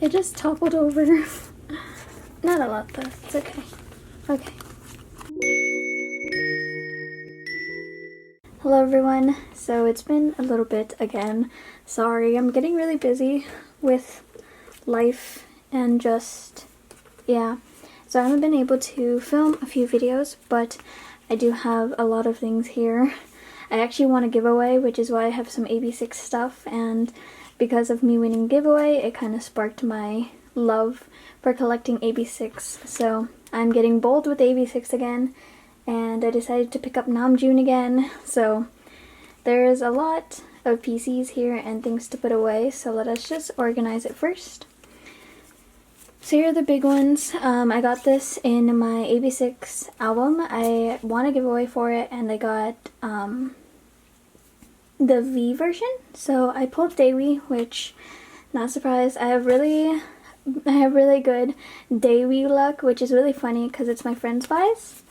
It just toppled over. Not a lot though, it's okay. Okay. Hello everyone. So it's been a little bit again. Sorry, I'm getting really busy with life and just, yeah. So I haven't been able to film a few videos, but I do have a lot of things here. I actually won a giveaway, which is why I have some AB6 stuff, and because of me winning giveaway, it kind of sparked my love for collecting AB6. So I'm getting bold with AB6 again, and I decided to pick up Namjoon again. So there's a lot of PCs here and things to put away, so let us just organize it first. So here are the big ones. I got this in my AB6 album. I won a giveaway for it, and I got the V version. So I pulled Daewee, which, not surprised, I have really good Daewee luck, which is really funny because it's my friend's buys.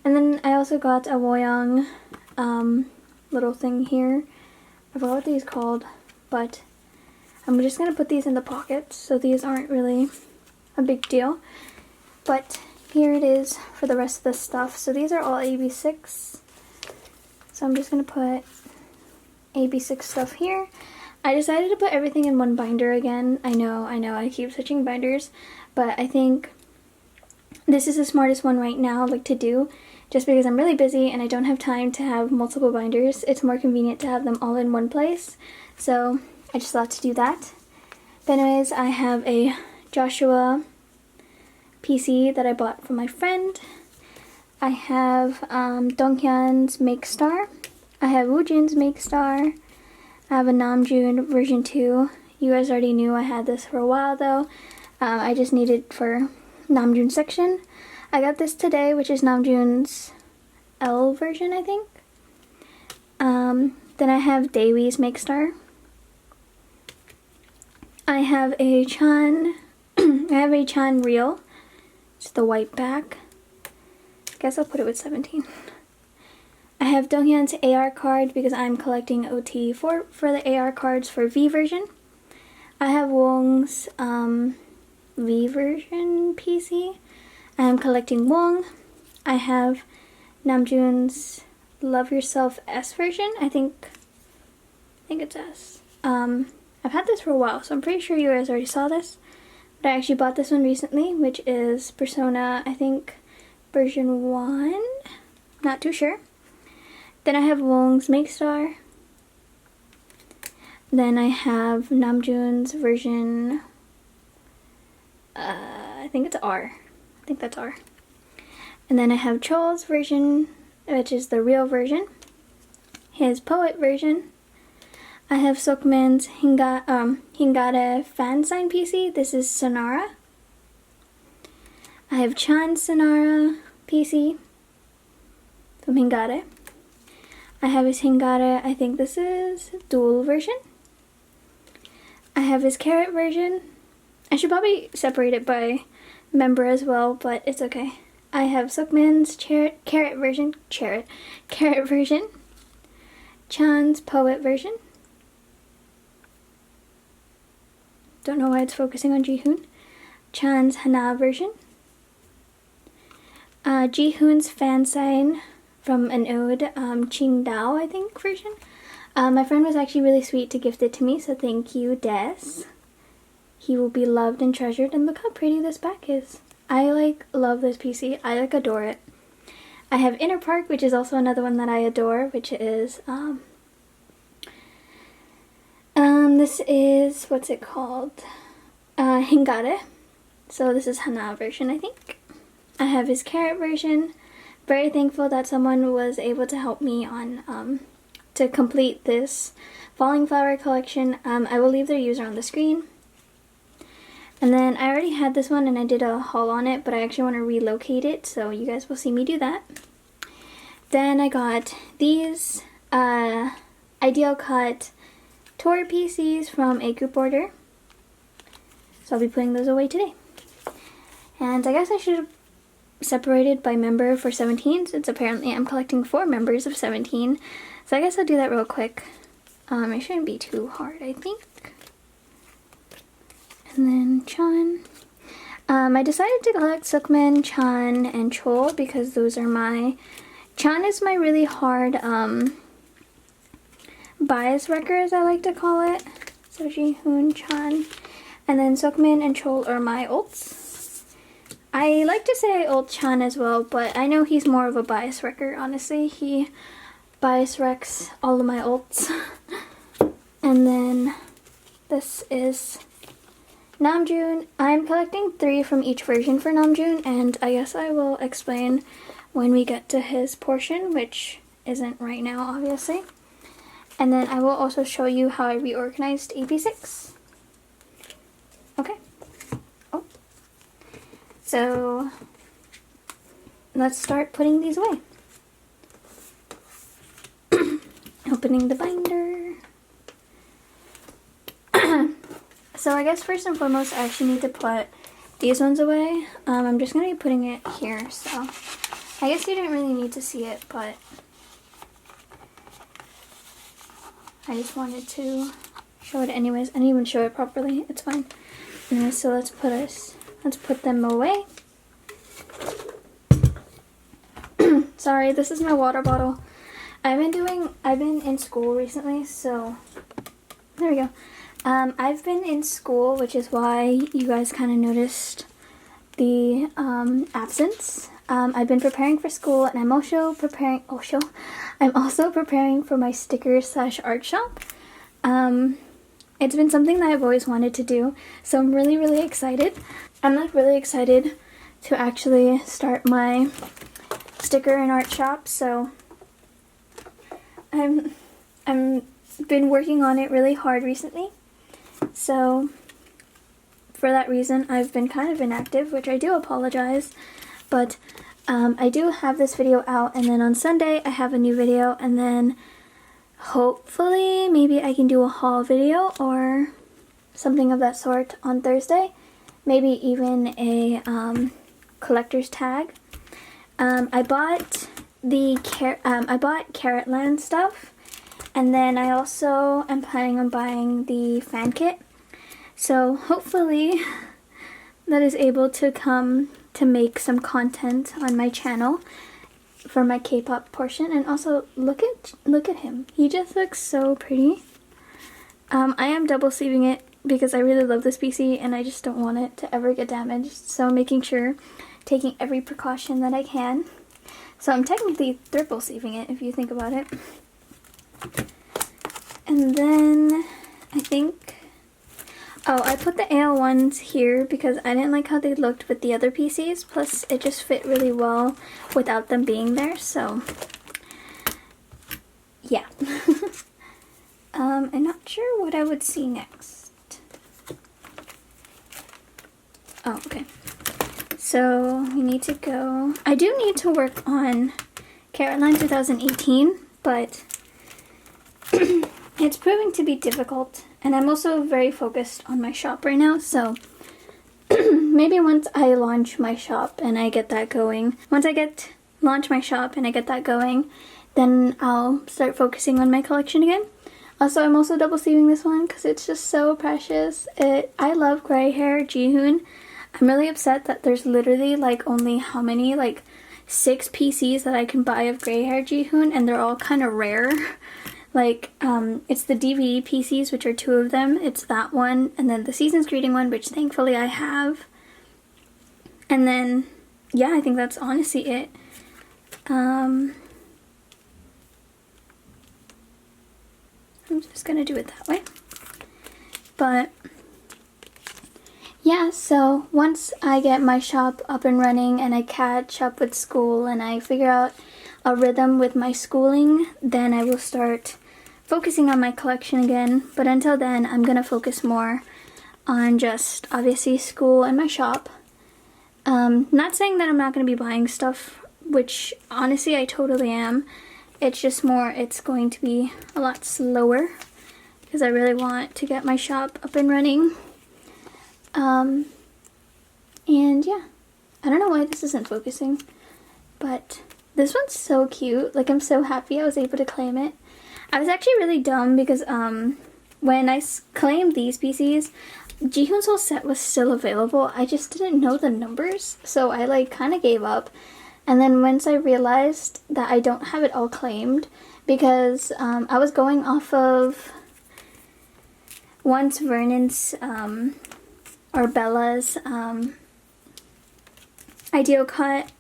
And then I also got a Woyoung little thing here. I forgot what these called, but I'm just gonna put these in the pockets, so these aren't really a big deal. But here it is for the rest of the stuff. So these are all AB6. So I'm just gonna put AB6 stuff here. I decided to put everything in one binder again. I know, I keep switching binders, but I think this is the smartest one right now, like, to do, just because I'm really busy and I don't have time to have multiple binders. It's more convenient to have them all in one place, so I just thought to do that. But anyways, I have a Joshua PC that I bought from my friend. I have Donghyun's Make Star. I have Woojin's Make Star. I have a Namjoon version 2. You guys already knew I had this for a while though. I just needed for Namjoon section. I got this today, which is Namjoon's L version, I think. Then I have Daewee's Make Star. I have a Chan Real. It's the white back. I guess I'll put it with 17. I have Donghyun's AR card because I'm collecting OT for the AR cards for V version. I have Wong's V version PC. I am collecting Wong. I have Namjoon's Love Yourself S version. I think it's S. I've had this for a while, so I'm pretty sure you guys already saw this. But I actually bought this one recently, which is Persona, I think, version 1. Not too sure. Then I have Wong's Make Star. Then I have Namjoon's version, I think it's R. I think that's R. And then I have Chol's version, which is the real version. His poet version. I have Seokmin's Hingare fan sign PC. This is Sonara. I have Chan's Sonara PC from Hingare. I have his Hingare, I think this is dual version. I have his Carrot version. I should probably separate it by member as well, but it's okay. I have Seokmin's Carrot version. Chan's Poet version. Don't know why it's focusing on Jihoon. Chan's Hanna version. Jihoon's fan sign from an ode, Qingdao, I think, version. My friend was actually really sweet to gift it to me, so thank you, Des. He will be loved and treasured, and look how pretty this back is. I love this PC. I adore it. I have Inner Park, which is also another one that I adore, which is this is, what's it called? Hingare. So this is Hanna version, I think. I have his Carrot version. Very thankful that someone was able to help me on to complete this Falling Flower collection. I will leave their user on the screen. And then I already had this one and I did a haul on it, but I actually want to relocate it, so you guys will see me do that. Then I got these Ideal Cut Tour PCs from a group order. So I'll be putting those away today. And I guess I should have separated by member for 17, since apparently I'm collecting 4 members of 17. So I guess I'll do that real quick. It shouldn't be too hard, I think. And then Chan. I decided to collect Seokmin, Chan, and Chol because those are my... Chan is my really hard bias wrecker, as I like to call it. So Jihoon, Chan. And then Seokmin and Chol are my ults. I like to say I ult Chan as well, but I know he's more of a bias wrecker, honestly. He bias wrecks all of my ults. And then this is Namjoon. I'm collecting 3 from each version for Namjoon, and I guess I will explain when we get to his portion, which isn't right now, obviously. And then I will also show you how I reorganized AP6. Okay. Oh. So let's start putting these away. Opening the binder. So I guess first and foremost I actually need to put these ones away. I'm just going to be putting it here, so I guess you didn't really need to see it, but I just wanted to show it anyways. I didn't even show it properly. It's fine. Anyway, so let's put them away. Sorry, this is my water bottle. I've been in school recently, so there we go. I've been in school, which is why you guys kind of noticed the absence. I've been preparing for school, and I'm also preparing for my sticker/art shop. It's been something that I've always wanted to do, so I'm really, really excited. I'm like really excited to actually start my sticker and art shop. So I'm been working on it really hard recently. So for that reason, I've been kind of inactive, which I do apologize. But I do have this video out, and then on Sunday I have a new video, and then hopefully maybe I can do a haul video or something of that sort on Thursday. Maybe even a collector's tag. I bought Carrotland stuff, and then I also am planning on buying the fan kit. So hopefully that is able to come to make some content on my channel for my K-pop portion. And also look at him. He just looks so pretty. I am double sleeving it because I really love this PC and I just don't want it to ever get damaged. So I'm making sure, taking every precaution that I can. So I'm technically triple sleeving it if you think about it. And then I think, oh, I put the AL ones here because I didn't like how they looked with the other PCs. Plus it just fit really well without them being there. So yeah. I'm not sure what I would see next. Oh, okay. So we need to go. I do need to work on Carrotland 2018, but it's proving to be difficult. And I'm also very focused on my shop right now, so maybe once I launch my shop and I get that going, launch my shop and I get that going, then I'll start focusing on my collection again. Also, I'm also double sleeving this one because it's just so precious. I love gray hair Jihoon. I'm really upset that there's literally like only how many, like 6 PCs that I can buy of gray hair Jihoon, and they're all kind of rare. Like, it's the DVE PCs, which are 2 of them. It's that one, and then the Season's Greeting one, which thankfully I have. And then, yeah, I think that's honestly it. I'm just gonna do it that way. But yeah, so once I get my shop up and running and I catch up with school and I figure out a rhythm with my schooling, then I will start focusing on my collection again. But until then, I'm gonna focus more on just obviously school and my shop. Not saying that I'm not gonna be buying stuff, which honestly I totally am. It's just more, it's going to be a lot slower because I really want to get my shop up and running. And yeah, I don't know why this isn't focusing, but this one's so cute. Like, I'm so happy I was able to claim it. I was actually really dumb because when I claimed these PCs, Jihoon's whole set was still available. I just didn't know the numbers, so I like kind of gave up. And then once I realized that I don't have it all claimed, because I was going off of once Vernon's or Bella's ideal cut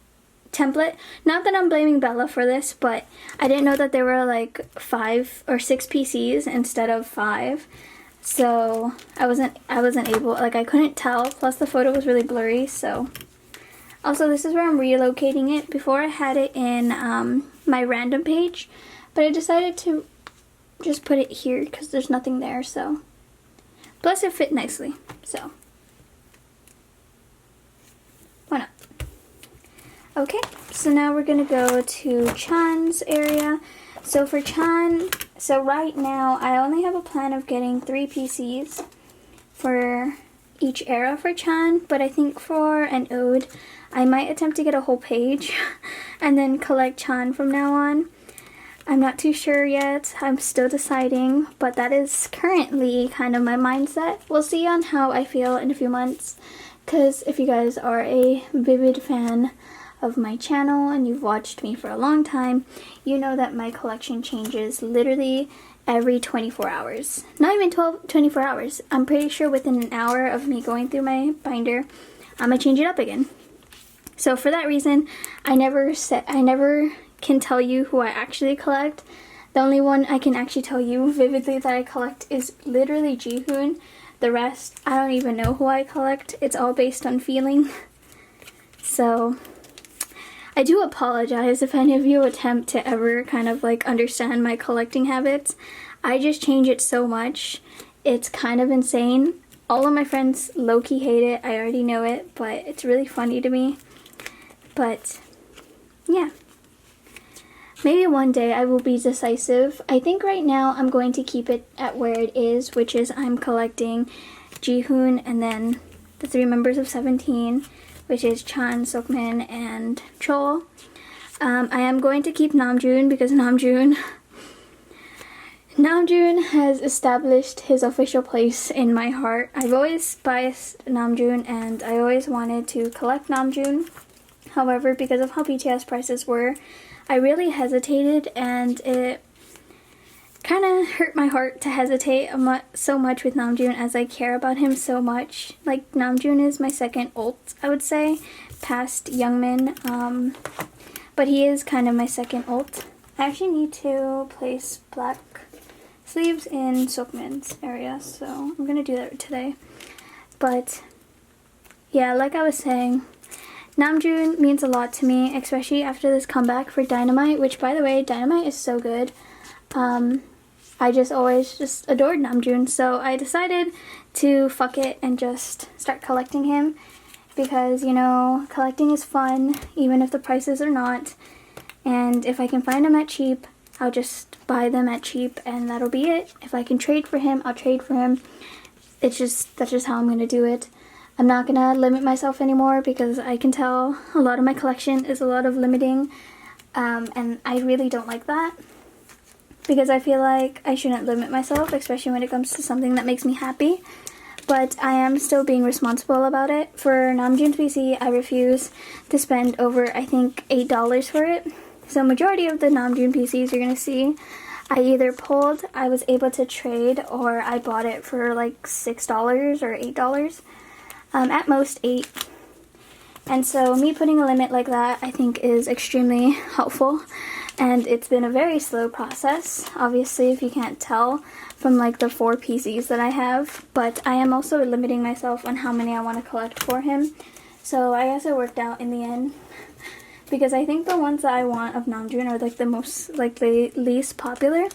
template. Not that I'm blaming Bella for this, but I didn't know that there were like 5 or 6 PCs instead of 5. So I wasn't able, like I couldn't tell, plus the photo was really blurry. So also this is where I'm relocating it. Before I had it in my random page, but I decided to just put it here because there's nothing there. So plus it fit nicely, so why not? Okay, so now we're gonna go to Chan's area. So for Chan, so right now I only have a plan of getting 3 PCs for each era for Chan, but I think for an ode I might attempt to get a whole page and then collect Chan from now on. I'm not too sure yet, I'm still deciding, but that is currently kind of my mindset. We'll see on how I feel in a few months, because if you guys are a vivid fan of my channel and you've watched me for a long time, you know that my collection changes literally every 24 hours. Not even 24 hours. I'm pretty sure within an hour of me going through my binder, I'm gonna change it up again. So for that reason, I never can tell you who I actually collect. The only one I can actually tell you vividly that I collect is literally Jihoon. The rest, I don't even know who I collect. It's all based on feeling. So I do apologize if any of you attempt to ever kind of like understand my collecting habits. I just change it so much. It's kind of insane. All of my friends low-key hate it. I already know it, but it's really funny to me. But yeah. Maybe one day I will be decisive. I think right now I'm going to keep it at where it is, which is I'm collecting Jihoon and then the 3 members of 17, which is Chan, Seokmin, and Chol. I am going to keep Namjoon because Namjoon has established his official place in my heart. I've always biased Namjoon and I always wanted to collect Namjoon. However, because of how BTS prices were, I really hesitated, and it kind of hurt my heart to hesitate so much with Namjoon, as I care about him so much. Like, Namjoon is my second ult, I would say, past Youngmin, but he is kind of my second ult. I actually need to place black sleeves in Seokmin's area, so I'm gonna do that today. But yeah, like I was saying, Namjoon means a lot to me, especially after this comeback for Dynamite, which, by the way, Dynamite is so good. I just always just adored Namjoon, so I decided to fuck it and just start collecting him, because, you know, collecting is fun, even if the prices are not, and if I can find them at cheap, I'll just buy them at cheap, and that'll be it. If I can trade for him, I'll trade for him. That's just how I'm gonna do it. I'm not gonna limit myself anymore, because I can tell a lot of my collection is a lot of limiting, and I really don't like that, because I feel like I shouldn't limit myself, especially when it comes to something that makes me happy. But I am still being responsible about it. For Namjoon's PC, I refuse to spend over, I think, $8 for it. So majority of the Namjoon PCs you're gonna see, I either pulled, I was able to trade, or I bought it for like $6 or $8. At most 8. And so me putting a limit like that, I think, is extremely helpful, and it's been a very slow process, obviously, if you can't tell from like the 4 PCs that I have, but I am also limiting myself on how many I want to collect for him. So I guess it worked out in the end, because I think the ones that I want of Namjoon are like the most, like the least popular,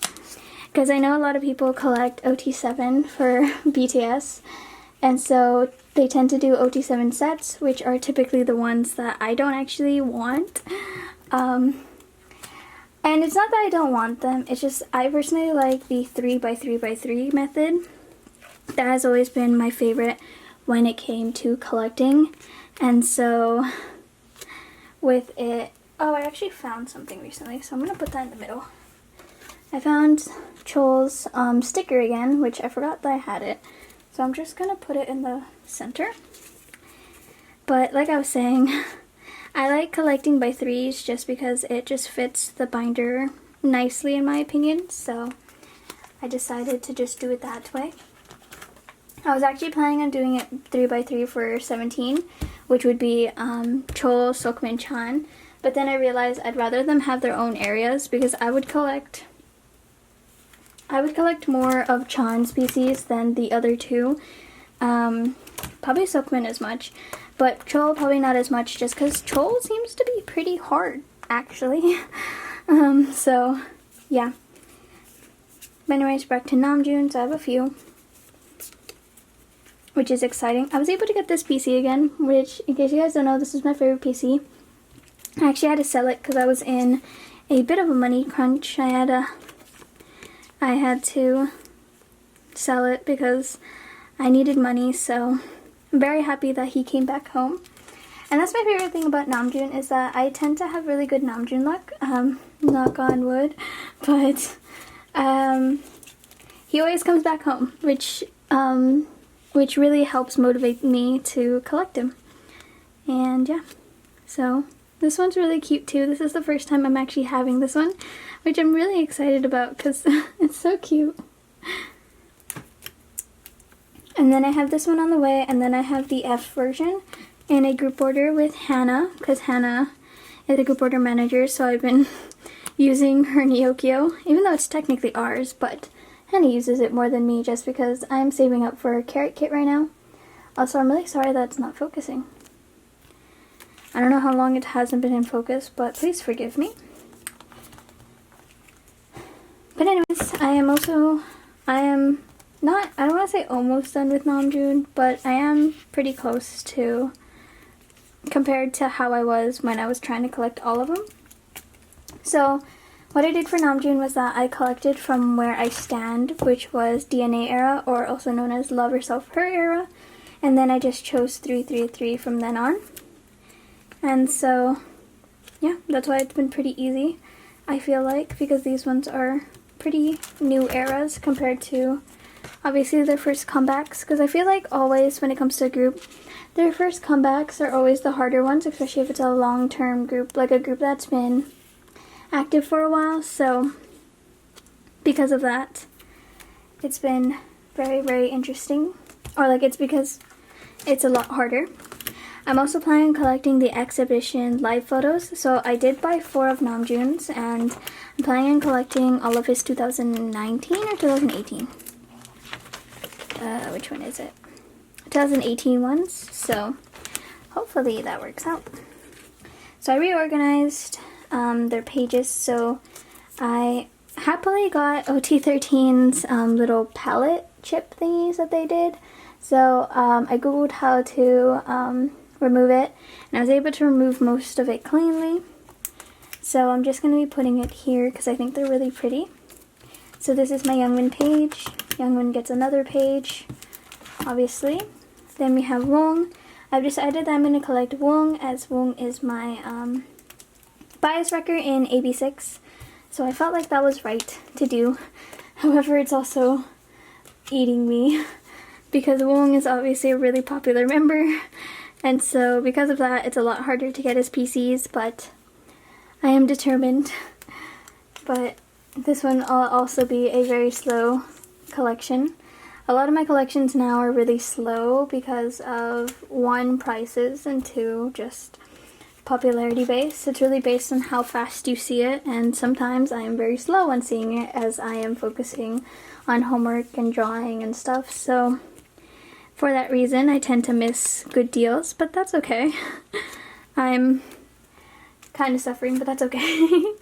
because I know a lot of people collect OT7 for BTS, and so they tend to do OT7 sets, which are typically the ones that I don't actually want. And it's not that I don't want them, it's just I personally like the 3x3x3 method. That has always been my favorite when it came to collecting. And so with it, oh, I actually found something recently, so I'm gonna put that in the middle. I found Chol's sticker again, which I forgot that I had it. So So I'm just gonna put it in the center. But like I was saying, I like collecting by threes just because it just fits the binder nicely in my opinion. So I decided to just do it that way. I was actually planning on doing it 3x3 for 17, which would be Chol, Sokmin, Chan. But then I realized I'd rather them have their own areas because I would collect more of Chan species than the other two. Probably Sokmin as much, but Chol probably not as much just because Chol seems to be pretty hard actually. So yeah. But anyways, back to Namjoon, so I have a few, which is exciting. I was able to get this PC again, which, in case you guys don't know, this is my favorite PC. I actually had to sell it because I was in a bit of a money crunch. I had to sell it because I needed money, so I'm very happy that he came back home. And that's my favorite thing about Namjoon, is that I tend to have really good Namjoon luck, knock on wood, but he always comes back home, which really helps motivate me to collect him. And yeah, so this one's really cute too. This is the first time I'm actually having this one, which I'm really excited about because it's so cute. And then I have this one on the way, and then I have the F version in a group order with Hanna, because Hanna is a group order manager, so I've been using her Neokyo, even though it's technically ours, but Hanna uses it more than me just because I'm saving up for a carrot kit right now. Also, I'm really sorry that it's not focusing. I don't know how long it hasn't been in focus, but please forgive me. But anyways, I don't want to say almost done with Namjoon, but I am pretty close to, compared to how I was when I was trying to collect all of them. So what I did for Namjoon was that I collected from where I stand, which was DNA era, or also known as Love Herself Her era, and then I just chose 333 from then on. And so yeah, that's why it's been pretty easy, I feel like, because these ones are pretty new eras compared to obviously their first comebacks, because I feel like always when it comes to a group, their first comebacks are always the harder ones, especially if it's a long-term group, like a group that's been active for a while. So because of that, it's been very, very interesting, or like it's because it's a lot harder. I'm also planning on collecting the exhibition live photos, so I did buy 4 of Namjoon's, and I'm planning on collecting all of his 2019 or 2018. Which one is it? 2018 ones, so hopefully that works out. So I reorganized their pages, so I happily got OT13's little palette chip thingies that they did. So I googled how to remove it, and I was able to remove most of it cleanly. So I'm just going to be putting it here because I think they're really pretty. So this is my Youngwon page. Youngwon gets another page, obviously. Then we have Wong. I've decided that I'm going to collect Wong, as Wong is my bias wrecker in AB6. So I felt like that was right to do. However, it's also eating me because Wong is obviously a really popular member. And so because of that, it's a lot harder to get his PCs, but I am determined. But this one will also be a very slow collection. A lot of my collections now are really slow because of 1, prices, and 2, just popularity based. It's really based on how fast you see it, and sometimes I am very slow on seeing it as I am focusing on homework and drawing and stuff. So for that reason, I tend to miss good deals, but that's okay. I'm kind of suffering, but that's okay.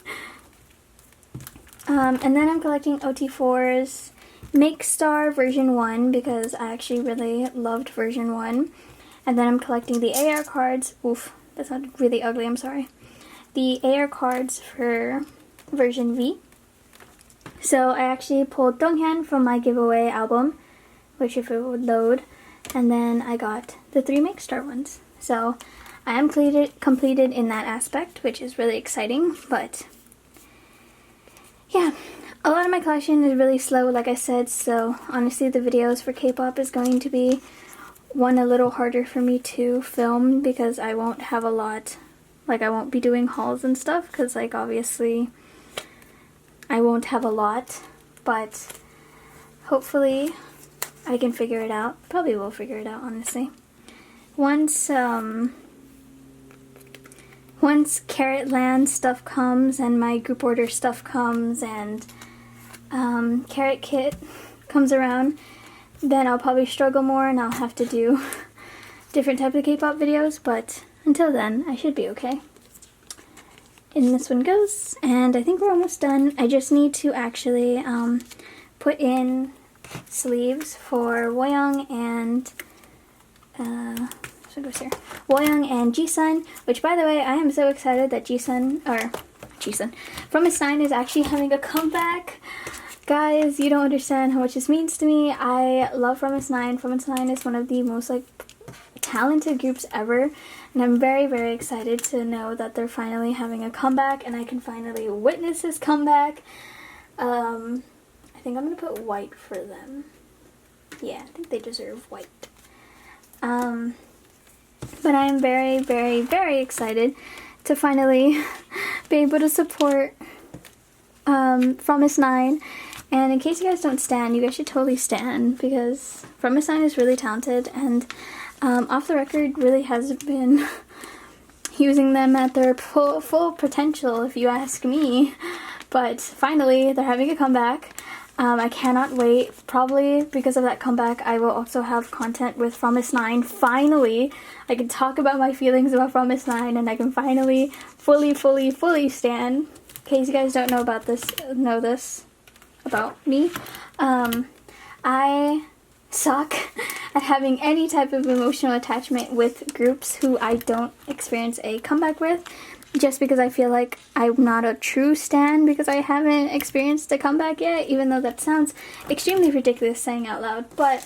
And then I'm collecting OT4's Make Star version 1 because I actually really loved version 1. And then I'm collecting the AR cards. Oof, that sounded really ugly, I'm sorry. The AR cards for version V. So I actually pulled Donghyun from my giveaway album, which if it would load. And then I got the 3 Make Star ones. So I am completed in that aspect, which is really exciting. But yeah, A lot of my collection is really slow, like I said, so honestly the videos for K-pop is going to be one a little harder for me to film because I won't have a lot, like I won't be doing hauls and stuff because like obviously I won't have a lot, but hopefully I can figure it out. Probably will figure it out, honestly. Once Carrot Land stuff comes and my group order stuff comes and Carrot Kit comes around, then I'll probably struggle more and I'll have to do different type of K-pop videos, but until then I should be okay. And this one goes, and I think we're almost done. I just need to actually put in sleeves for Woyoung and Woyoung and Jisun, which by the way, I am so excited that fromiseventeen is actually having a comeback. Guys, you don't understand how much this means to me. I love fromiseventeen. fromiseventeen is one of the most like talented groups ever, and I'm very, very excited to know that they're finally having a comeback and I can finally witness this comeback. I think I'm gonna put white for them. Yeah, I think they deserve white. But I'm very, very, very excited to finally be able to support fromiseventeen. And in case you guys don't stan, you guys should totally stan because fromiseventeen is really talented, and Off the Record really hasn't been using them at their full potential, if you ask me. But finally, they're having a comeback. I cannot wait. Probably because of that comeback, I will also have content with fromiseventeen. Finally, I can talk about my feelings about fromiseventeen, and I can finally fully stan. In case you guys don't know about this, know this about me. I suck at having any type of emotional attachment with groups who I don't experience a comeback with, just because I feel like I'm not a true stan because I haven't experienced a comeback yet, even though that sounds extremely ridiculous saying out loud, but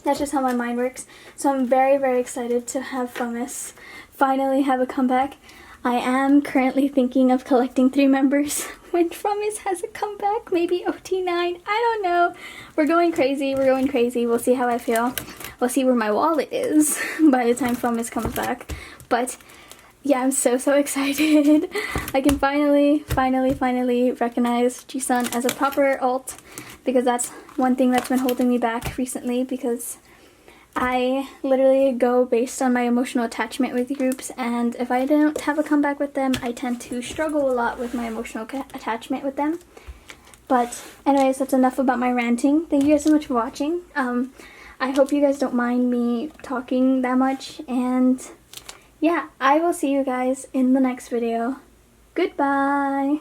that's just how my mind works. So I'm very, very excited to have Fromis finally have a comeback. I am currently thinking of collecting 3 members when Fromis has a comeback, maybe OT9, I don't know. We're going crazy, we'll see how I feel. We'll see where my wallet is by the time Fromis comes back. But yeah, I'm so excited. I can finally recognize Jisun as a proper alt, because that's one thing that's been holding me back recently, because I literally go based on my emotional attachment with groups, and if I don't have a comeback with them, I tend to struggle a lot with my emotional attachment with them. But anyways, that's enough about my ranting. Thank you guys so much for watching. I hope you guys don't mind me talking that much, and yeah, I will see you guys in the next video. Goodbye!